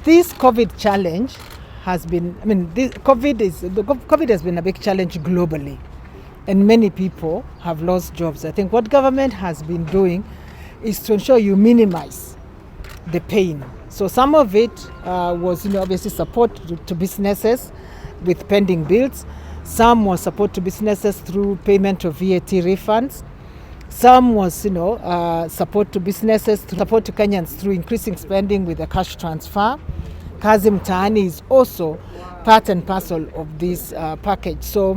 This COVID challenge has been, COVID has been a big challenge globally, and many people have lost jobs. I think what government has been doing is to ensure you minimize the pain. So some of it was, obviously support to businesses with pending bills. Some was support to businesses through payment of VAT refunds. Some was, support to businesses, support to Kenyans through increasing spending with a cash transfer. Kazi Mtaani is also part and parcel of this package. So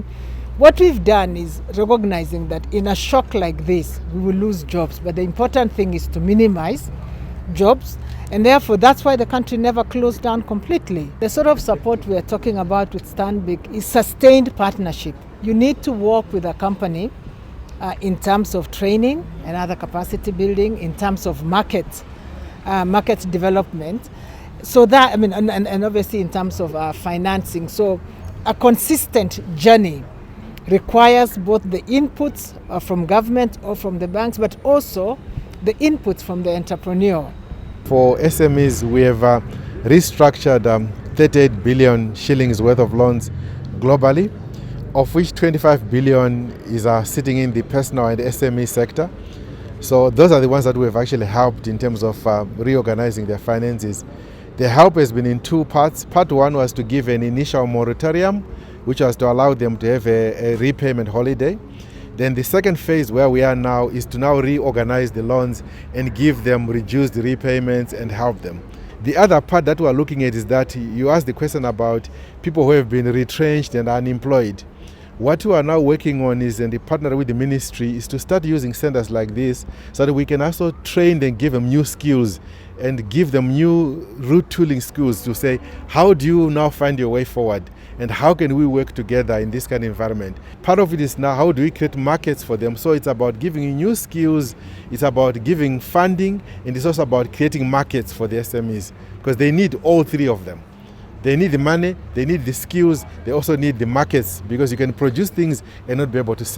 what we've done is recognizing that in a shock like this, we will lose jobs. But the important thing is to minimize jobs. And therefore, that's why the country never closed down completely. The sort of support we are talking about with Stanbic is sustained partnership. You need to work with a company in terms of training and other capacity building, in terms of market development. So that, and obviously in terms of financing. So a consistent journey requires both the inputs from government or from the banks, but also the inputs from the entrepreneur. For SMEs, we have restructured 38 billion shillings worth of loans globally, of which 25 billion is sitting in the personal and SME sector. So those are the ones that we have actually helped in terms of reorganizing their finances. The help has been in two parts. Part one was to give an initial moratorium, which was to allow them to have a repayment holiday. Then the second phase where we are now is to now reorganize the loans and give them reduced repayments and help them. The other part that we are looking at is that you asked the question about people who have been retrenched and unemployed. What we are now working on is, and the partner with the ministry, is to start using centers like this so that we can also train them, give them new skills and give them new root tooling skills to say, how do you now find your way forward? And how can we work together in this kind of environment? Part of it is now, how do we create markets for them? So it's about giving you new skills, it's about giving funding, and it's also about creating markets for the SMEs, because they need all three of them. They need the money, they need the skills, they also need the markets, because you can produce things and not be able to sell.